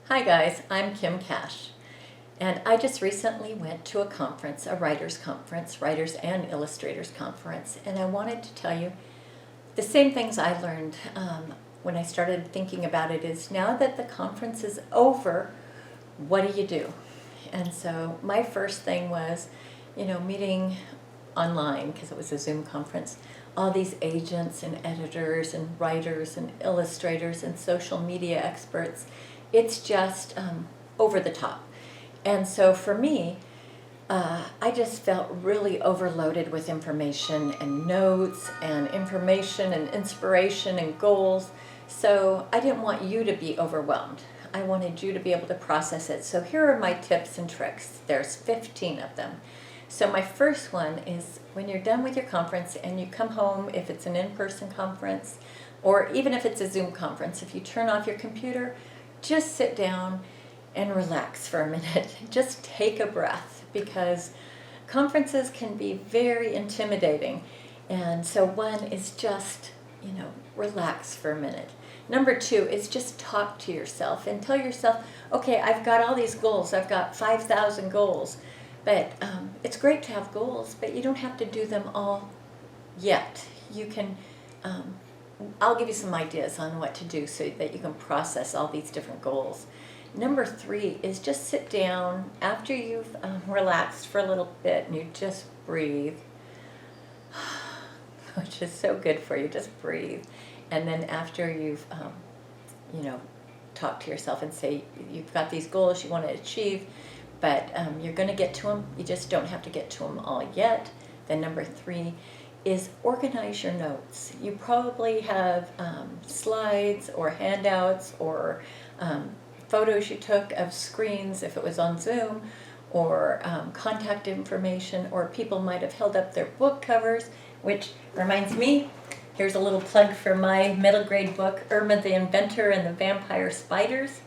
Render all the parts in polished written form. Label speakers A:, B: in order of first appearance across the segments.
A: Hi guys, I'm Kim Cash, and I just recently went to a conference, a writers conference, writers and illustrators conference, and I wanted to tell you the same things I learned when I started thinking about it is now that the conference is over, what do you do? And so my first thing was, meeting online, because it was a Zoom conference, all these agents and editors and writers and illustrators and social media experts. It's just over the top. And so for me, I just felt really overloaded with information and notes and information and inspiration and goals. So I didn't want you to be overwhelmed. I wanted you to be able to process it. So here are my tips and tricks. There's 15 of them. So my first one is when you're done with your conference and you come home, if it's an in-person conference, or even if it's a Zoom conference, if you turn off your computer, just sit down and relax for a minute. Just take a breath, because conferences can be very intimidating. And so one is just, relax for a minute. Number two is just talk to yourself and tell yourself, okay, I've got all these goals. I've got 5,000 goals. But it's great to have goals, but you don't have to do them all yet. You can, I'll give you some ideas on what to do so that you can process all these different goals. Number three is just sit down after you've relaxed for a little bit and you just breathe, which is so good for you. Just breathe. And then after you've, talk to yourself and say you've got these goals you want to achieve, but you're going to get to them. You just don't have to get to them all yet. Then number three is organize your notes. You probably have slides or handouts or photos you took of screens if it was on Zoom, or contact information, or people might have held up their book covers, which reminds me, here's a little plug for my middle grade book, Irma the Inventor and the Vampire Spiders.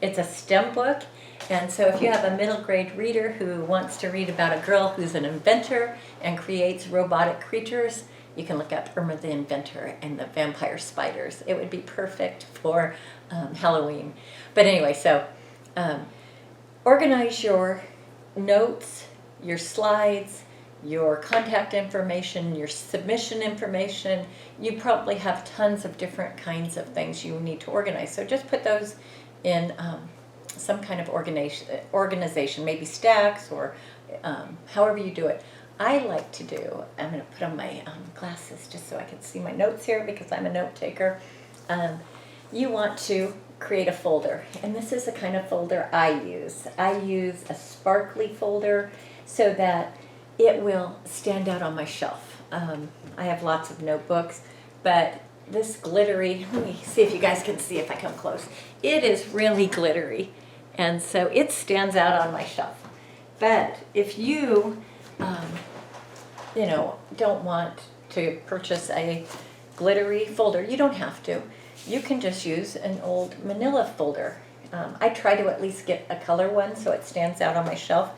A: It's a STEM book, and so if you have a middle grade reader who wants to read about a girl who's an inventor and creates robotic creatures, you can look up Irma the Inventor and the Vampire Spiders. It would be perfect for Halloween. But anyway, so organize your notes, your slides, your contact information, your submission information. You probably have tons of different kinds of things you need to organize. So just put those in some kind of organization, maybe stacks or however you do it. I like to do, I'm going to put on my glasses just so I can see my notes here because I'm a note taker. You want to create a folder, and this is the kind of folder I use. I use a sparkly folder so that it will stand out on my shelf. I have lots of notebooks, but this glittery, let me see if you guys can see if I come close. It is really glittery, and so it stands out on my shelf. But if you, don't want to purchase a glittery folder, you don't have to. You can just use an old manila folder. I try to at least get a color one so it stands out on my shelf.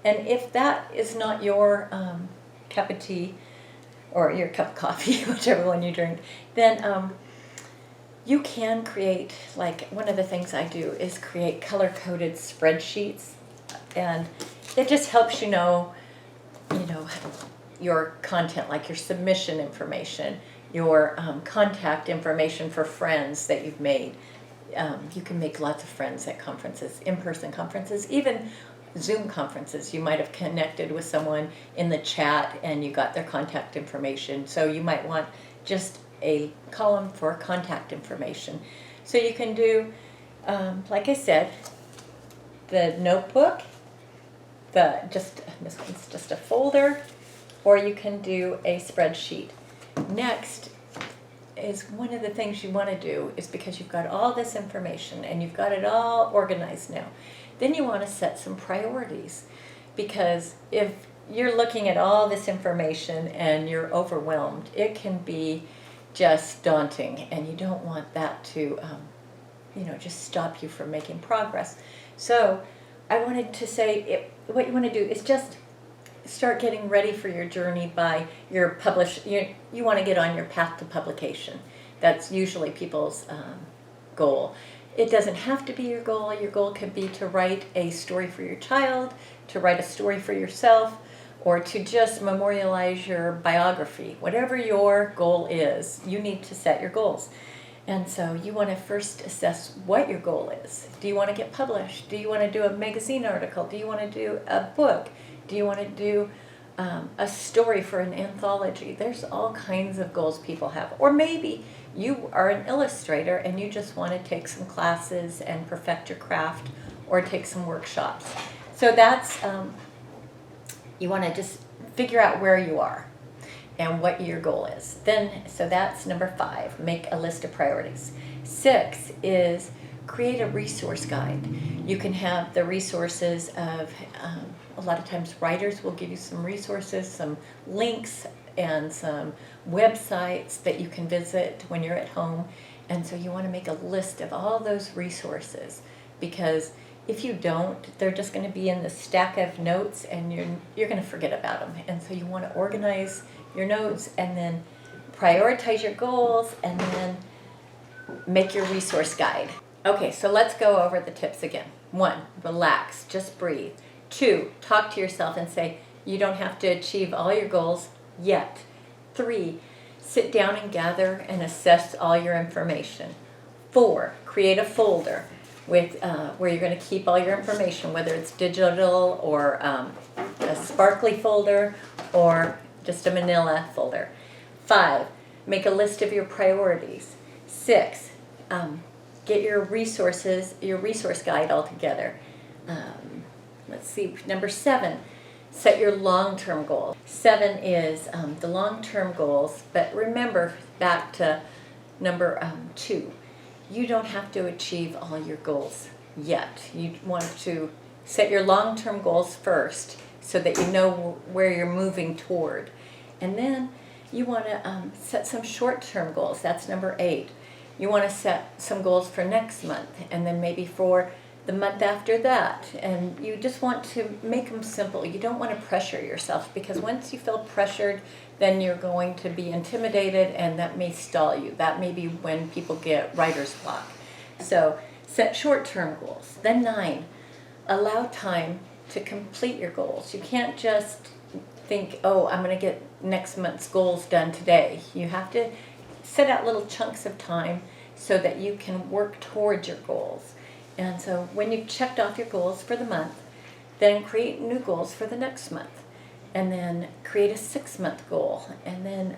A: And if that is not your cup of tea or your cup of coffee, whichever one you drink, then you can create, like one of the things I do is create color-coded spreadsheets. And it just helps you know, your content, like your submission information, your contact information for friends that you've made. You can make lots of friends at conferences, in-person conferences, even Zoom conferences. You might have connected with someone in the chat and you got their contact information. So you might want just a column for contact information. So you can do, like I said, the notebook, this one's just a folder, or you can do a spreadsheet. Next is one of the things you want to do is, because you've got all this information and you've got it all organized now, then you want to set some priorities, because if you're looking at all this information and you're overwhelmed, it can be just daunting, and you don't want that to just stop you from making progress. So I wanted to say what you want to do is just start getting ready for your journey by your you want to get on your path to publication. That's usually people's goal. It doesn't have to be your goal. Your goal could be to write a story for your child, to write a story for yourself, or to just memorialize your biography. Whatever your goal is, you need to set your goals. And so you want to first assess what your goal is. Do you want to get published? Do you want to do a magazine article? Do you want to do a book? Do you want to do a story for an anthology? There's all kinds of goals people have. Or maybe you are an illustrator and you just want to take some classes and perfect your craft or take some workshops. So that's, you want to just figure out where you are and what your goal is. Then, so that's number 5, make a list of priorities. 6 is create a resource guide. You can have the resources of, a lot of times writers will give you some resources, some links, and some websites that you can visit when you're at home. And so you want to make a list of all those resources, because if you don't, they're just going to be in the stack of notes and you're going to forget about them. And so you want to organize your notes and then prioritize your goals and then make your resource guide. Okay, so let's go over the tips again. 1, relax, just breathe. 2, talk to yourself and say, you don't have to achieve all your goals yet. 3, sit down and gather and assess all your information. 4, create a folder with where you're going to keep all your information, whether it's digital or a sparkly folder or just a manila folder. 5, make a list of your priorities. 6, get your resources, your resource guide all together. Let's see, number 7, set your long-term goals. 7 is the long-term goals, but remember back to number 2. You don't have to achieve all your goals yet. You want to set your long-term goals first so that you know where you're moving toward. And then you want to set some short-term goals. That's number 8. You want to set some goals for next month and then maybe for the month after that. And you just want to make them simple. You don't want to pressure yourself, because once you feel pressured, then you're going to be intimidated and that may stall you. That may be when people get writer's block. So set short-term goals. Then 9, allow time to complete your goals. You can't just think, oh, I'm going to get next month's goals done today. You have to set out little chunks of time so that you can work towards your goals. And so when you've checked off your goals for the month, then create new goals for the next month. And then create a 6-month goal, and then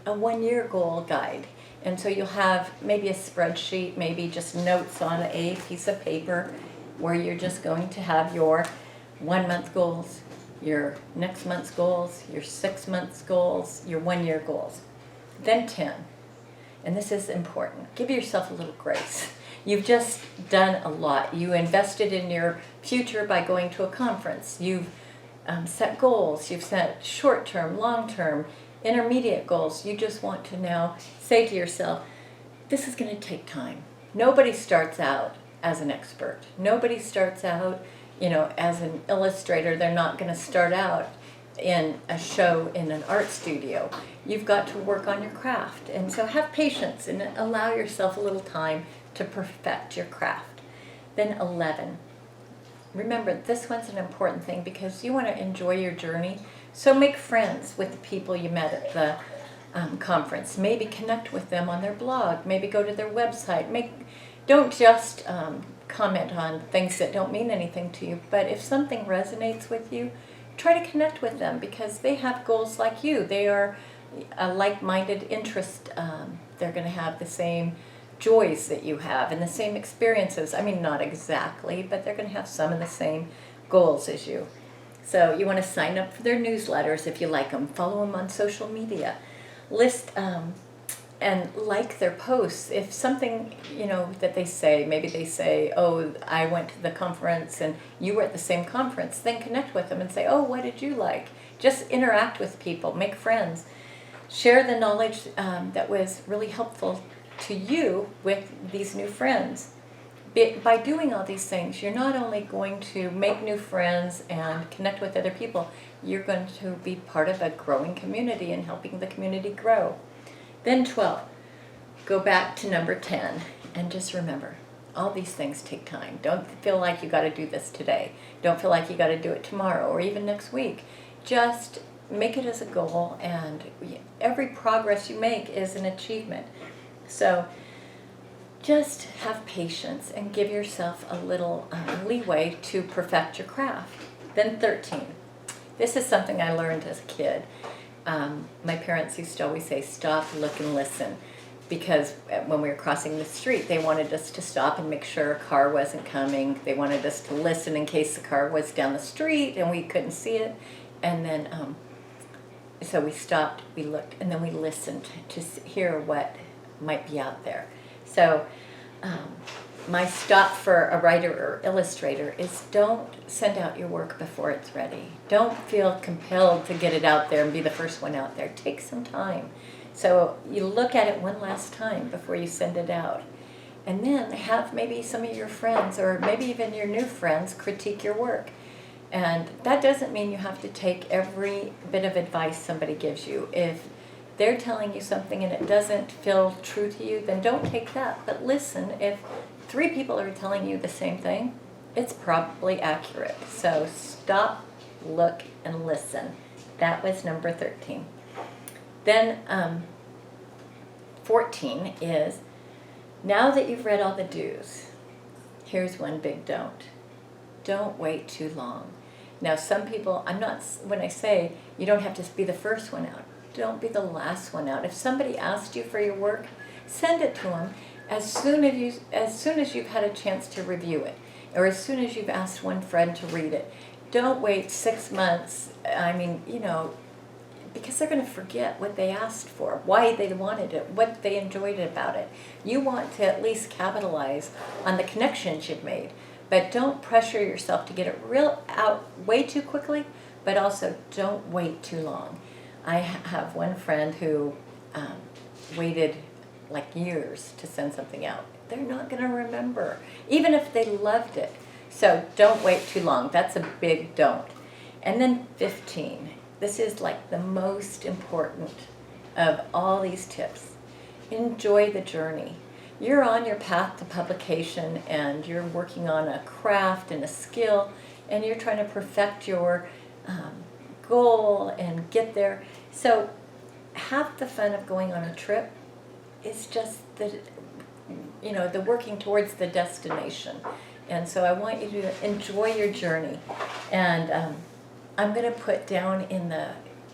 A: a 1-year goal guide. And so you'll have maybe a spreadsheet, maybe just notes on a piece of paper where you're just going to have your 1-month goals, your next month's goals, your 6 months goals, your 1-year goals. Then 10, and this is important, give yourself a little grace. You've just done a lot. You invested in your future by going to a conference. You've set goals. You've set short-term, long-term, intermediate goals. You just want to now say to yourself, this is going to take time. Nobody starts out as an expert. Nobody starts out, as an illustrator. They're not going to start out in a show in an art studio. You've got to work on your craft. And so have patience and allow yourself a little time to perfect your craft. Then 11. Remember, this one's an important thing because you want to enjoy your journey. So make friends with the people you met at the conference. Maybe connect with them on their blog. Maybe go to their website. Don't just comment on things that don't mean anything to you, but if something resonates with you, try to connect with them because they have goals like you. They are a like-minded interest. They're going to have the same joys that you have and the same experiences. I mean, not exactly, but they're going to have some of the same goals as you. So you want to sign up for their newsletters if you like them. Follow them on social media. List and like their posts. If something, that they say, maybe they say, oh, I went to the conference and you were at the same conference, then connect with them and say, oh, what did you like? Just interact with people, make friends. Share the knowledge that was really helpful to you with these new friends. By doing all these things, you're not only going to make new friends and connect with other people, you're going to be part of a growing community and helping the community grow. Then 12, go back to number 10 and just remember, All these things take time. Don't feel like you got to do this today. Don't feel like you got to do it tomorrow or even next week. Just make it as a goal, and every progress you make is an achievement. So just have patience and give yourself a little leeway to perfect your craft. Then 13. This is something I learned as a kid. My parents used to always say, stop, look, and listen. Because when we were crossing the street, they wanted us to stop and make sure a car wasn't coming. They wanted us to listen in case the car was down the street and we couldn't see it. And then, so we stopped, we looked, and then we listened to hear what might be out there. So my stop for a writer or illustrator is don't send out your work before it's ready. Don't feel compelled to get it out there and be the first one out there. Take some time. So you look at it one last time before you send it out. And then have maybe some of your friends or maybe even your new friends critique your work. And that doesn't mean you have to take every bit of advice somebody gives you. If they're telling you something and it doesn't feel true to you, then don't take that. But listen, if 3 people are telling you the same thing, it's probably accurate. So stop, look, and listen. That was number 13. Then 14 is, now that you've read all the do's, here's one big don't. Don't wait too long. Now some people, when I say you don't have to be the first one out, don't be the last one out. If somebody asked you for your work, send it to them as soon as you've had a chance to review it, or as soon as you've asked one friend to read it. Don't wait 6 months. Because they're going to forget what they asked for, why they wanted it, what they enjoyed about it. You want to at least capitalize on the connections you've made, but don't pressure yourself to get it out way too quickly, but also don't wait too long. I have one friend who waited like years to send something out. They're not going to remember, even if they loved it. So don't wait too long. That's a big don't. And then 15. This is like the most important of all these tips. Enjoy the journey. You're on your path to publication and you're working on a craft and a skill and you're trying to perfect your goal and get there. So half the fun of going on a trip is just the working towards the destination. And so I want you to enjoy your journey. And I'm going to put down in the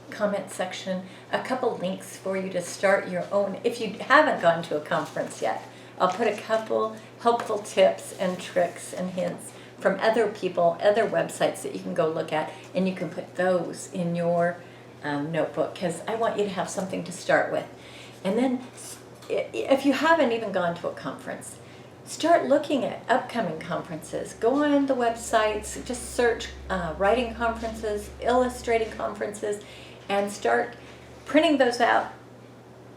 A: comment section a couple links for you to start your own. If you haven't gone to a conference yet, I'll put a couple helpful tips and tricks and hints from other people, other websites that you can go look at, and you can put those in your notebook, because I want you to have something to start with. And then if you haven't even gone to a conference, start looking at upcoming conferences. Go on the websites, just search writing conferences, illustrating conferences, and start printing those out.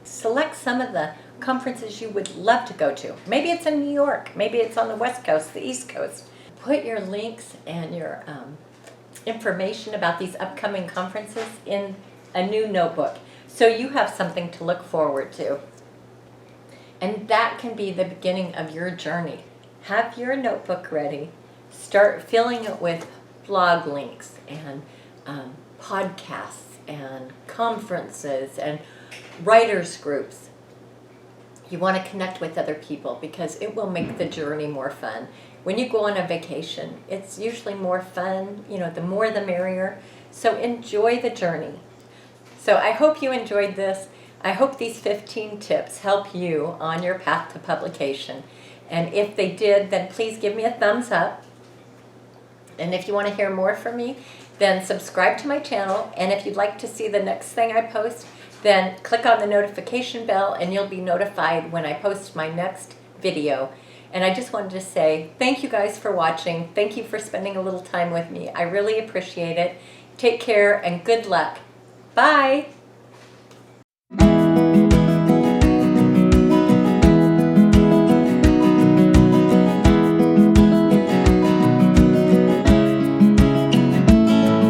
A: Select some of the conferences you would love to go to. Maybe it's in New York, maybe it's on the West Coast, the East Coast. Put your links and your information about these upcoming conferences in a new notebook so you have something to look forward to. And that can be the beginning of your journey. Have your notebook ready. Start filling it with blog links and podcasts and conferences and writers groups. You want to connect with other people because it will make the journey more fun. When you go on a vacation, it's usually more fun. The more the merrier. So enjoy the journey. So I hope you enjoyed this. I hope these 15 tips help you on your path to publication. And if they did, then please give me a thumbs up. And if you want to hear more from me, then subscribe to my channel. And if you'd like to see the next thing I post, then click on the notification bell and you'll be notified when I post my next video. And I just wanted to say thank you guys for watching. Thank you for spending a little time with me. I really appreciate it. Take care and good luck. Bye.